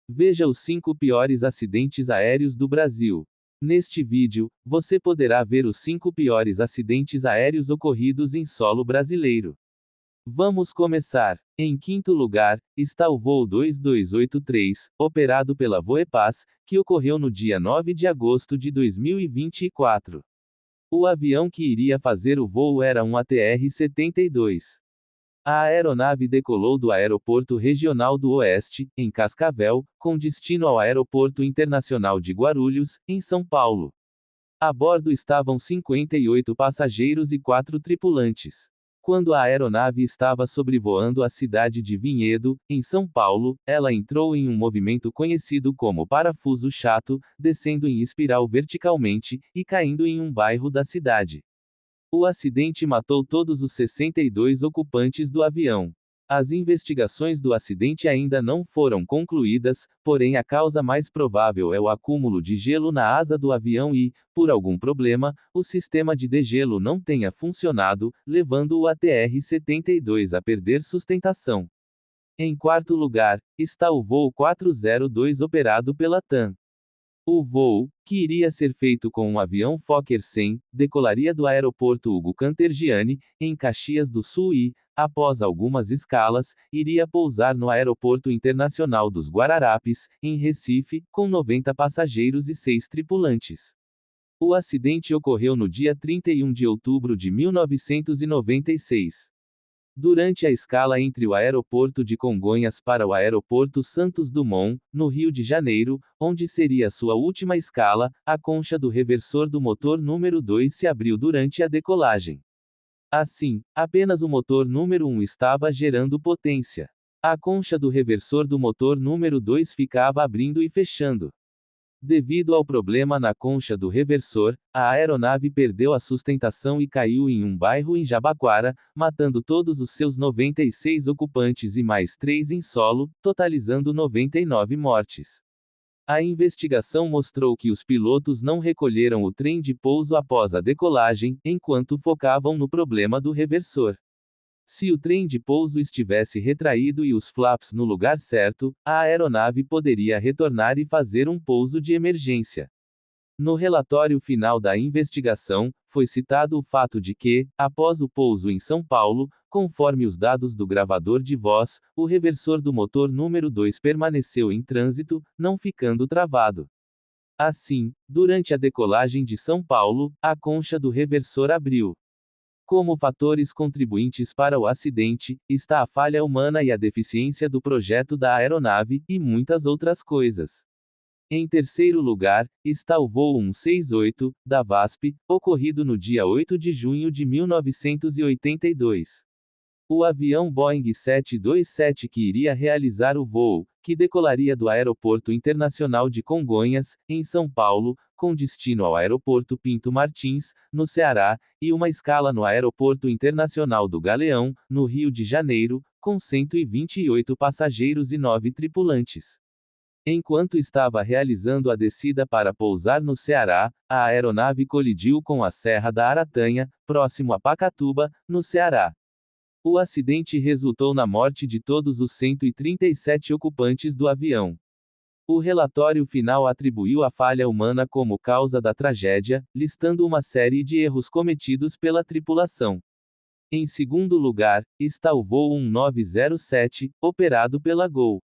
Veja os 5 piores acidentes aéreos do Brasil. Neste vídeo, você poderá ver os 5 piores acidentes aéreos ocorridos em solo brasileiro. Vamos começar. Em quinto lugar, está o voo 2283, operado pela Voepaz, que ocorreu no dia 9 de agosto de 2024. O avião que iria fazer o voo era um ATR-72. A aeronave decolou do Aeroporto Regional do Oeste, em Cascavel, com destino ao Aeroporto Internacional de Guarulhos, em São Paulo. A bordo estavam 58 passageiros e 4 tripulantes. Quando a aeronave estava sobrevoando a cidade de Vinhedo, em São Paulo, ela entrou em um movimento conhecido como parafuso chato, descendo em espiral verticalmente, e caindo em um bairro da cidade. O acidente matou todos os 62 ocupantes do avião. As investigações do acidente ainda não foram concluídas, porém a causa mais provável é o acúmulo de gelo na asa do avião e, por algum problema, o sistema de degelo não tenha funcionado, levando o ATR-72 a perder sustentação. Em quarto lugar, está o voo 402 operado pela TAM. O voo, que iria ser feito com um avião Fokker 100, decolaria do aeroporto Hugo Cantergiani, em Caxias do Sul e, após algumas escalas, iria pousar no Aeroporto Internacional dos Guararapes, em Recife, com 90 passageiros e 6 tripulantes. O acidente ocorreu no dia 31 de outubro de 1996. Durante a escala entre o aeroporto de Congonhas para o aeroporto Santos Dumont, no Rio de Janeiro, onde seria sua última escala, a concha do reversor do motor número 2 se abriu durante a decolagem. Assim, apenas o motor número 1 estava gerando potência. A concha do reversor do motor número 2 ficava abrindo e fechando. Devido ao problema na concha do reversor, a aeronave perdeu a sustentação e caiu em um bairro em Jabaquara, matando todos os seus 96 ocupantes e mais 3 em solo, totalizando 99 mortes. A investigação mostrou que os pilotos não recolheram o trem de pouso após a decolagem, enquanto focavam no problema do reversor. Se o trem de pouso estivesse retraído e os flaps no lugar certo, a aeronave poderia retornar e fazer um pouso de emergência. No relatório final da investigação, foi citado o fato de que, após o pouso em São Paulo, conforme os dados do gravador de voz, o reversor do motor número 2 permaneceu em trânsito, não ficando travado. Assim, durante a decolagem de São Paulo, a concha do reversor abriu. Como fatores contribuintes para o acidente, está a falha humana e a deficiência do projeto da aeronave, e muitas outras coisas. Em terceiro lugar, está o voo 168, da VASP, ocorrido no dia 8 de junho de 1982. O avião Boeing 727 que iria realizar o voo, que decolaria do Aeroporto Internacional de Congonhas, em São Paulo, com destino ao Aeroporto Pinto Martins, no Ceará, e uma escala no Aeroporto Internacional do Galeão, no Rio de Janeiro, com 128 passageiros e 9 tripulantes. Enquanto estava realizando a descida para pousar no Ceará, a aeronave colidiu com a Serra da Aratanha, próximo a Pacatuba, no Ceará. O acidente resultou na morte de todos os 137 ocupantes do avião. O relatório final atribuiu a falha humana como causa da tragédia, listando uma série de erros cometidos pela tripulação. Em segundo lugar, está o voo 1907, operado pela Gol.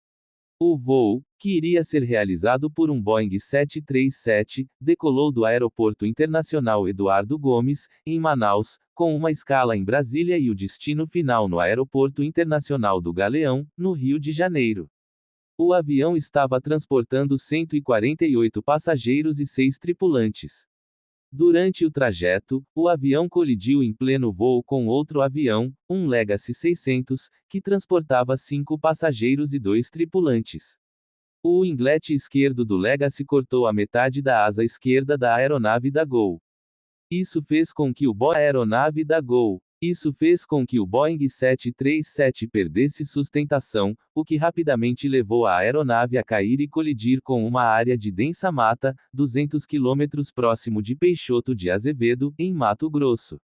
O voo, que iria ser realizado por um Boeing 737, decolou do Aeroporto Internacional Eduardo Gomes, em Manaus, com uma escala em Brasília e o destino final no Aeroporto Internacional do Galeão, no Rio de Janeiro. O avião estava transportando 148 passageiros e 6 tripulantes. Durante o trajeto, o avião colidiu em pleno voo com outro avião, um Legacy 600, que transportava 5 passageiros e 2 tripulantes. O inglete esquerdo do Legacy cortou a metade da asa esquerda da aeronave da Gol. Isso fez com que o Boeing 737 perdesse sustentação, o que rapidamente levou a aeronave a cair e colidir com uma área de densa mata, 200 km próximo de Peixoto de Azevedo, em Mato Grosso.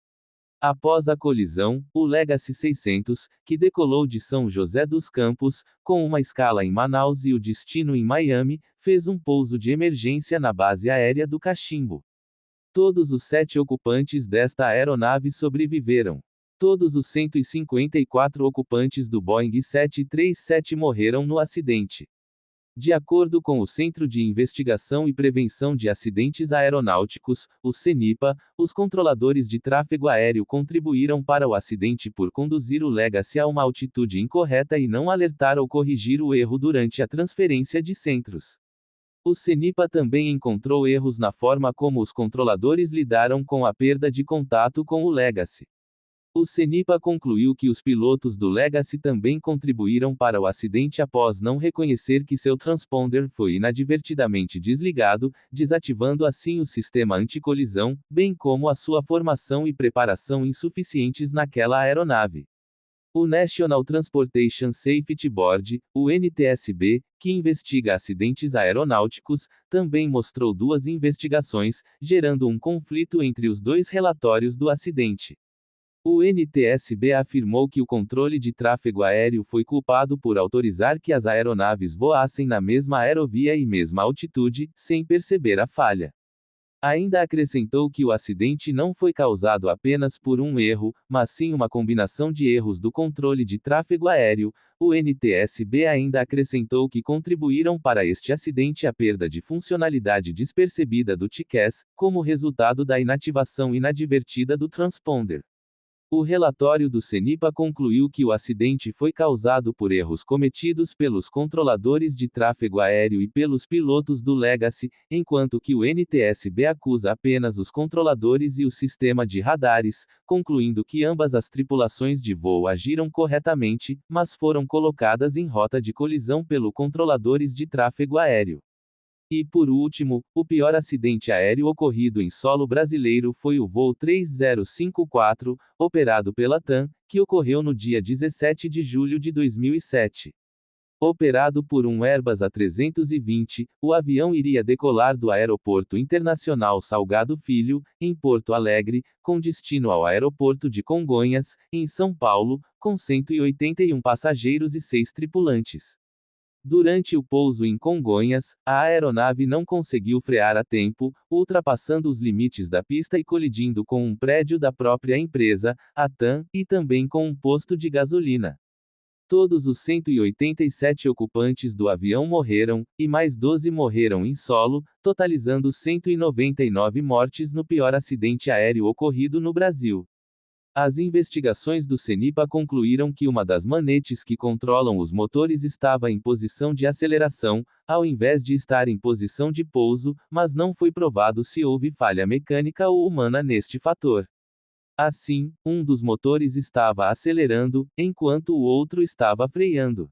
Após a colisão, o Legacy 600, que decolou de São José dos Campos, com uma escala em Manaus e o destino em Miami, fez um pouso de emergência na base aérea do Cachimbo. Todos os 7 ocupantes desta aeronave sobreviveram. Todos os 154 ocupantes do Boeing 737 morreram no acidente. De acordo com o Centro de Investigação e Prevenção de Acidentes Aeronáuticos, o CENIPA, os controladores de tráfego aéreo contribuíram para o acidente por conduzir o Legacy a uma altitude incorreta e não alertar ou corrigir o erro durante a transferência de centros. O CENIPA também encontrou erros na forma como os controladores lidaram com a perda de contato com o Legacy. O CENIPA concluiu que os pilotos do Legacy também contribuíram para o acidente após não reconhecer que seu transponder foi inadvertidamente desligado, desativando assim o sistema anticolisão, bem como a sua formação e preparação insuficientes naquela aeronave. O National Transportation Safety Board, o NTSB, que investiga acidentes aeronáuticos, também mostrou 2 investigações, gerando um conflito entre os 2 relatórios do acidente. O NTSB afirmou que o controle de tráfego aéreo foi culpado por autorizar que as aeronaves voassem na mesma aerovia e mesma altitude, sem perceber a falha. Ainda acrescentou que o acidente não foi causado apenas por um erro, mas sim uma combinação de erros do controle de tráfego aéreo. O NTSB ainda acrescentou que contribuíram para este acidente a perda de funcionalidade despercebida do TCAS, como resultado da inativação inadvertida do transponder. O relatório do CENIPA concluiu que o acidente foi causado por erros cometidos pelos controladores de tráfego aéreo e pelos pilotos do Legacy, enquanto que o NTSB acusa apenas os controladores e o sistema de radares, concluindo que ambas as tripulações de voo agiram corretamente, mas foram colocadas em rota de colisão pelo controladores de tráfego aéreo. E por último, o pior acidente aéreo ocorrido em solo brasileiro foi o voo 3054, operado pela TAM, que ocorreu no dia 17 de julho de 2007. Operado por um Airbus A320, o avião iria decolar do Aeroporto Internacional Salgado Filho, em Porto Alegre, com destino ao Aeroporto de Congonhas, em São Paulo, com 181 passageiros e 6 tripulantes. Durante o pouso em Congonhas, a aeronave não conseguiu frear a tempo, ultrapassando os limites da pista e colidindo com um prédio da própria empresa, a TAM, e também com um posto de gasolina. Todos os 187 ocupantes do avião morreram, e mais 12 morreram em solo, totalizando 199 mortes no pior acidente aéreo ocorrido no Brasil. As investigações do CENIPA concluíram que uma das manetes que controlam os motores estava em posição de aceleração, ao invés de estar em posição de pouso, mas não foi provado se houve falha mecânica ou humana neste fator. Assim, um dos motores estava acelerando, enquanto o outro estava freando.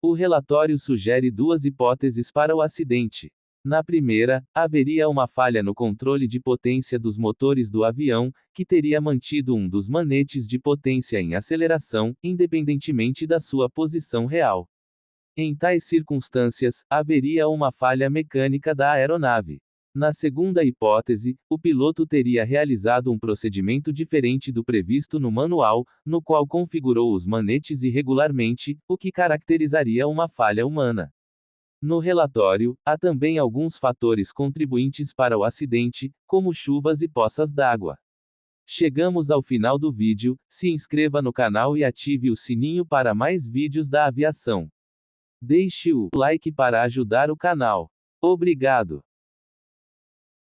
O relatório sugere 2 hipóteses para o acidente. Na primeira, haveria uma falha no controle de potência dos motores do avião, que teria mantido um dos manetes de potência em aceleração, independentemente da sua posição real. Em tais circunstâncias, haveria uma falha mecânica da aeronave. Na segunda hipótese, o piloto teria realizado um procedimento diferente do previsto no manual, no qual configurou os manetes irregularmente, o que caracterizaria uma falha humana. No relatório, há também alguns fatores contribuintes para o acidente, como chuvas e poças d'água. Chegamos ao final do vídeo, se inscreva no canal e ative o sininho para mais vídeos da aviação. Deixe o like para ajudar o canal. Obrigado.